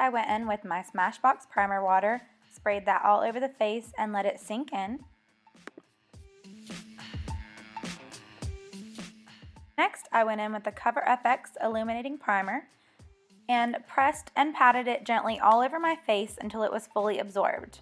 I went in with my Smashbox primer water, sprayed that all over the face, and let it sink in. Next, I went in with the Cover FX Illuminating Primer and pressed and patted it gently all over my face until it was fully absorbed.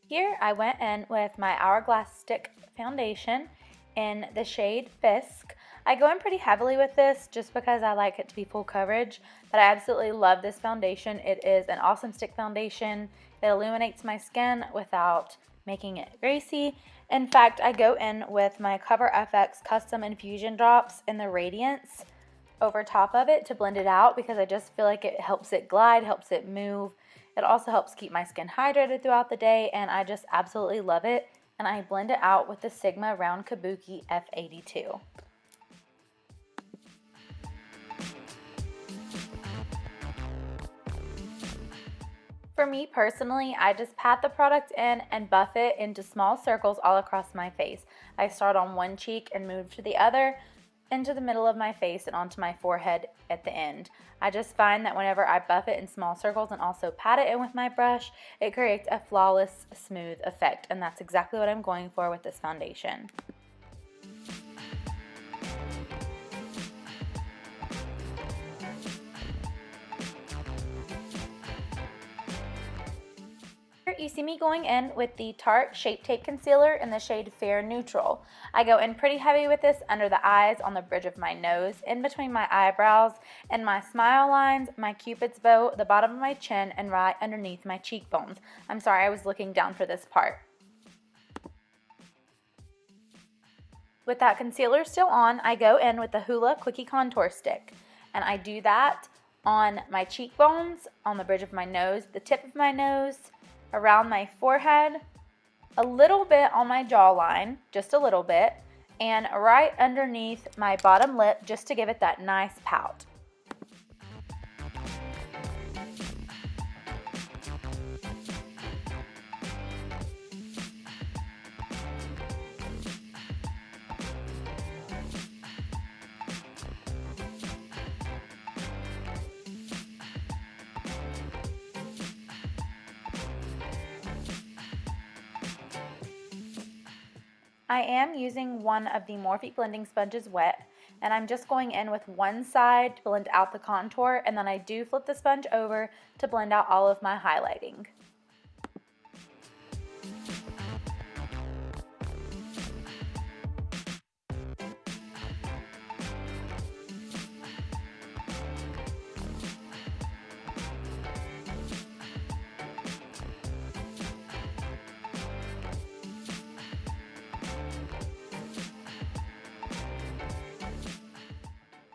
Here I went in with my Hourglass Stick Foundation in the shade Bisque. I go in pretty heavily with this just because I like it to be full coverage, but I absolutely love this foundation. It is an awesome stick foundation. It illuminates my skin without making it greasy. In fact, I go in with my Cover FX Custom Infusion drops in the Radiance over top of it to blend it out because I just feel like it helps it glide, helps it move. It also helps keep my skin hydrated throughout the day, and I just absolutely love it. And I blend it out with the Sigma Round Kabuki F82. For me personally, I just pat the product in and buff it into small circles all across my face. I start on one cheek and move to the other, into the middle of my face and onto my forehead at the end. I just find that whenever I buff it in small circles and also pat it in with my brush, it creates a flawless, smooth effect, and that's exactly what I'm going for with this foundation. You see me going in with the Tarte Shape Tape Concealer in the shade Fair Neutral. I go in pretty heavy with this under the eyes, on the bridge of my nose, in between my eyebrows, and my smile lines, my cupid's bow, the bottom of my chin, and right underneath my cheekbones. I'm sorry, I was looking down for this part. With that concealer still on, I go in with the Hoola Quickie Contour Stick, and I do that on my cheekbones, on the bridge of my nose, the tip of my nose, around my forehead, a little bit on my jawline, just a little bit, and right underneath my bottom lip just to give it that nice pout. I am using one of the Morphe blending sponges wet, and I'm just going in with one side to blend out the contour, and then I do flip the sponge over to blend out all of my highlighting.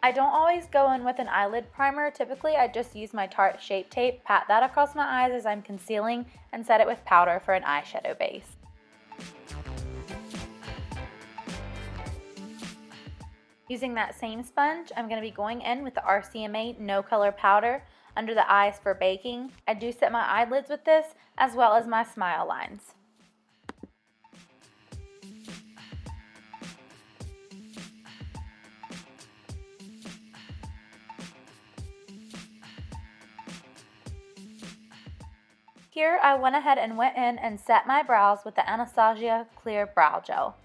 I don't always go in with an eyelid primer. Typically, I just use my Tarte Shape Tape, pat that across my eyes as I'm concealing, and set it with powder for an eyeshadow base. Using that same sponge, I'm going to be going in with the RCMA No Color Powder under the eyes for baking. I do set my eyelids with this, as well as my smile lines. Here I went ahead and went in and set my brows with the Anastasia Clear Brow Gel.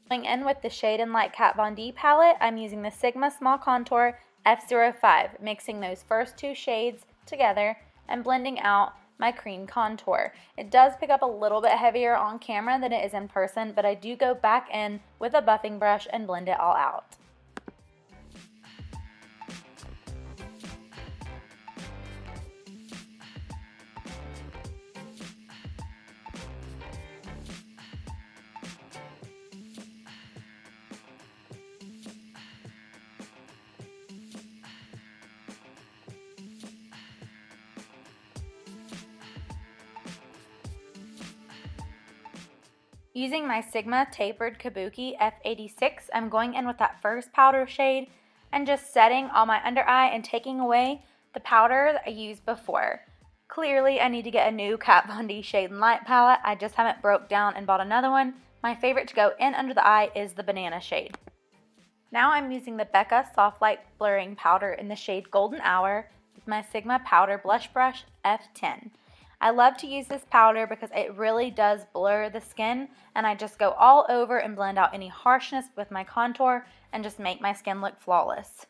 Going in with the Shade and Light Kat Von D palette, I'm using the Sigma Small Contour F05, mixing those first two shades together and blending out my cream contour. It does pick up a little bit heavier on camera than it is in person, but I do go back in with a buffing brush and blend it all out. Using my Sigma Tapered Kabuki F86, I'm going in with that first powder shade and just setting on my under eye and taking away the powder that I used before. Clearly, I need to get a new Kat Von D Shade and Light palette. I just haven't broke down and bought another one. My favorite to go in under the eye is the banana shade. Now I'm using the BECCA Soft Light Blurring Powder in the shade Golden Hour with my Sigma Powder Blush Brush F10. I love to use this powder because it really does blur the skin, and I just go all over and blend out any harshness with my contour and just make my skin look flawless.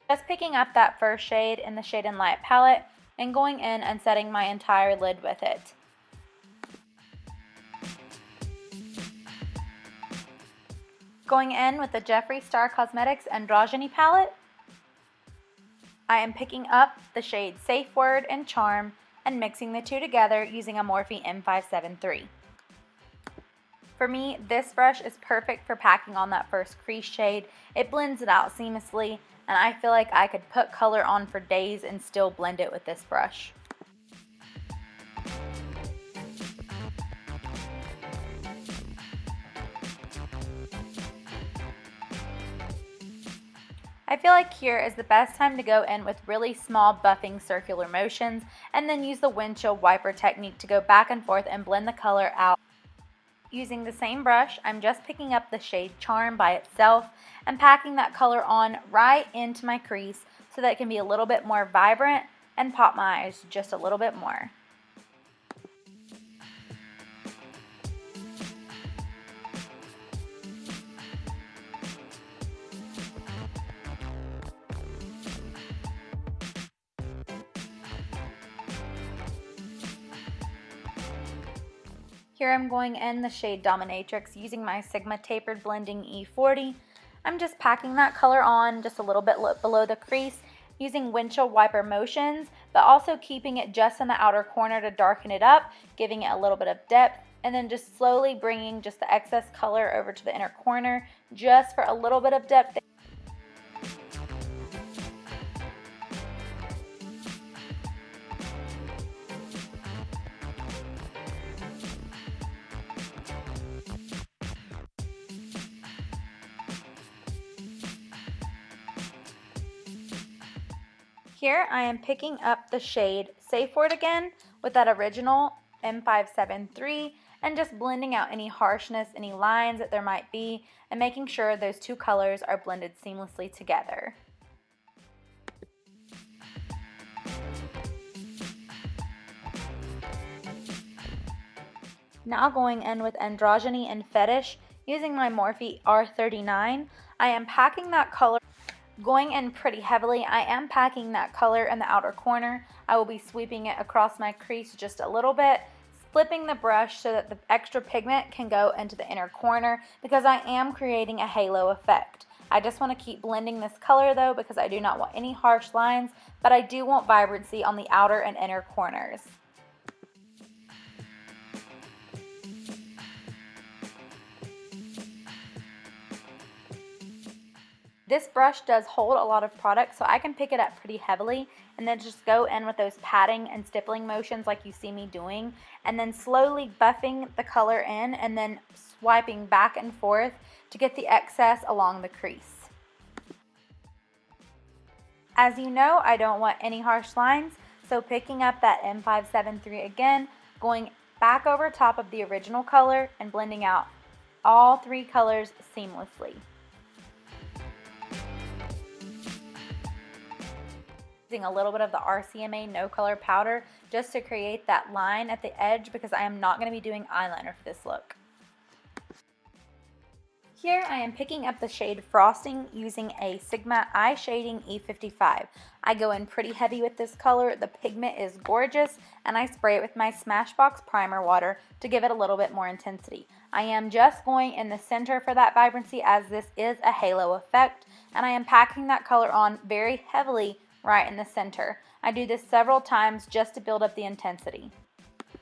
Just picking up that first shade in the Shade and Light palette and going in and setting my entire lid with it. Going in with the Jeffree Star Cosmetics Androgyny palette, I am picking up the shade Safe Word and Charm and mixing the two together using a Morphe M573. For me, this brush is perfect for packing on that first crease shade. It blends it out seamlessly, and I feel like I could put color on for days and still blend it with this brush. I feel like here is the best time to go in with really small buffing circular motions and then use the windshield wiper technique to go back and forth and blend the color out. Using the same brush, I'm just picking up the shade Charm by itself and packing that color on right into my crease so that it can be a little bit more vibrant and pop my eyes just a little bit more. Here I'm going in the shade Dominatrix using my Sigma Tapered Blending E40. I'm just packing that color on just a little bit below the crease using windshield wiper motions, but also keeping it just in the outer corner to darken it up, giving it a little bit of depth, and then just slowly bringing just the excess color over to the inner corner just for a little bit of depth. Here I am picking up the shade Safe Word again with that original M573 and just blending out any harshness, any lines that there might be, and making sure those two colors are blended seamlessly together. Now going in with Androgyny and Fetish using my Morphe R39, I am packing that color. Going in pretty heavily, I am packing that color in the outer corner. I will be sweeping it across my crease just a little bit, flipping the brush so that the extra pigment can go into the inner corner because I am creating a halo effect. I just want to keep blending this color though because I do not want any harsh lines, but I do want vibrancy on the outer and inner corners. This brush does hold a lot of product, so I can pick it up pretty heavily and then just go in with those patting and stippling motions like you see me doing, and then slowly buffing the color in and then swiping back and forth to get the excess along the crease. As you know, I don't want any harsh lines, so picking up that M573 again, going back over top of the original color and blending out all three colors seamlessly. Using a little bit of the RCMA No Color Powder just to create that line at the edge because I am not going to be doing eyeliner for this look. Here I am picking up the shade Frosting using a Sigma Eye Shading E55. I go in pretty heavy with this color, the pigment is gorgeous, and I spray it with my Smashbox primer water to give it a little bit more intensity. I am just going in the center for that vibrancy as this is a halo effect, and I am packing that color on very heavily right in the center. I do this several times just to build up the intensity.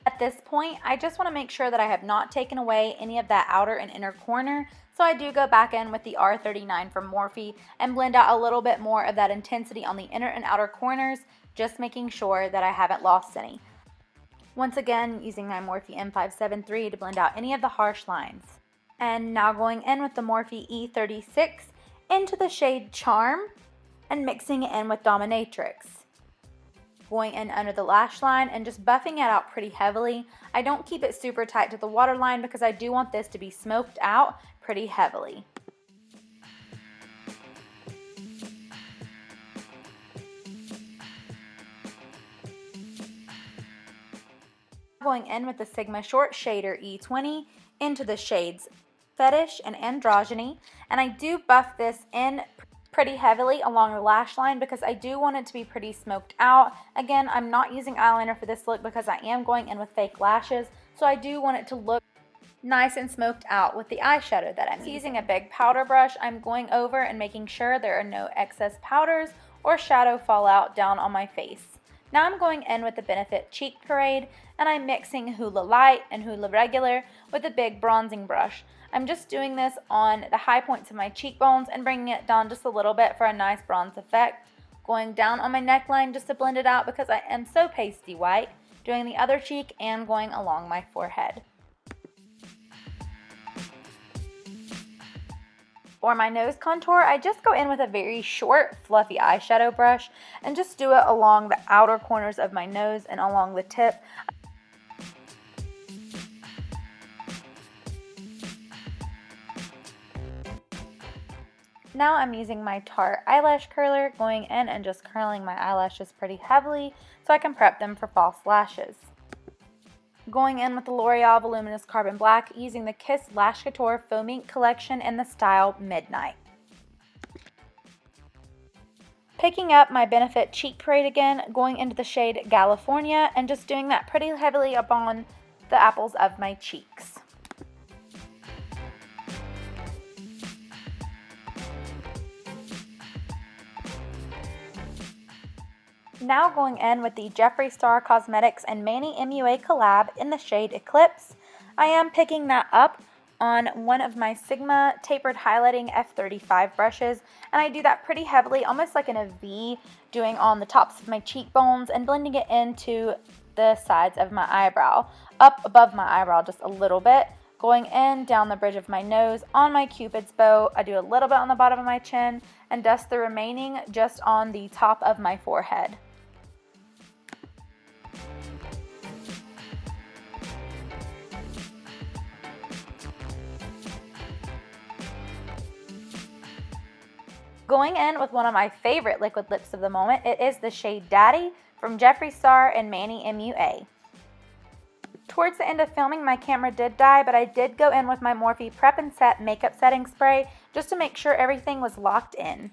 At this point, I just want to make sure that I have not taken away any of that outer and inner corner, so I do go back in with the R39 from Morphe and blend out a little bit more of that intensity on the inner and outer corners, just making sure that I haven't lost any. Once again, using my Morphe M573 to blend out any of the harsh lines. And now going in with the Morphe E36 into the shade Charm, and mixing it in with Dominatrix. Going in under the lash line and just buffing it out pretty heavily. I don't keep it super tight to the waterline because I do want this to be smoked out pretty heavily. Going in with the Sigma Short Shader E20 into the shades Fetish and Androgyny, and I do buff this in pretty heavily along the lash line because I do want it to be pretty smoked out. Again, I'm not using eyeliner for this look because I am going in with fake lashes, so I do want it to look nice and smoked out with the eyeshadow that I'm using. A big powder brush, I'm going over and making sure there are no excess powders or shadow fallout down on my face. Now I'm going in with the Benefit Cheek Parade, and I'm mixing Hoola Light and Hoola Regular with a big bronzing brush. I'm just doing this on the high points of my cheekbones and bringing it down just a little bit for a nice bronze effect. Going down on my neckline just to blend it out because I am so pasty white. Doing the other cheek and going along my forehead. For my nose contour, I just go in with a very short, fluffy eyeshadow brush and just do it along the outer corners of my nose and along the tip. Now I'm using my Tarte eyelash curler, going in and just curling my eyelashes pretty heavily so I can prep them for false lashes. Going in with the Loreal Voluminous Carbon Black, using the Kiss Lash Couture Foam Ink collection in the style Midnight. Picking up my Benefit Cheek Parade again, going into the shade California and just doing that pretty heavily upon the apples of my cheeks. Now going in with the Jeffree Star Cosmetics and Manny MUA collab in the shade Eclipse. I am picking that up on one of my Sigma Tapered Highlighting F35 brushes, and I do that pretty heavily, almost like in a V, doing on the tops of my cheekbones and blending it into the sides of my eyebrow, up above my eyebrow just a little bit, going in down the bridge of my nose, on my Cupid's bow. I do a little bit on the bottom of my chin and dust the remaining just on the top of my forehead. Going in with one of my favorite liquid lips of the moment, it is the shade Daddy from Jeffree Star and Manny MUA. Towards the end of filming, my camera did die, but I did go in with my Morphe Prep and Set makeup setting spray just to make sure everything was locked in.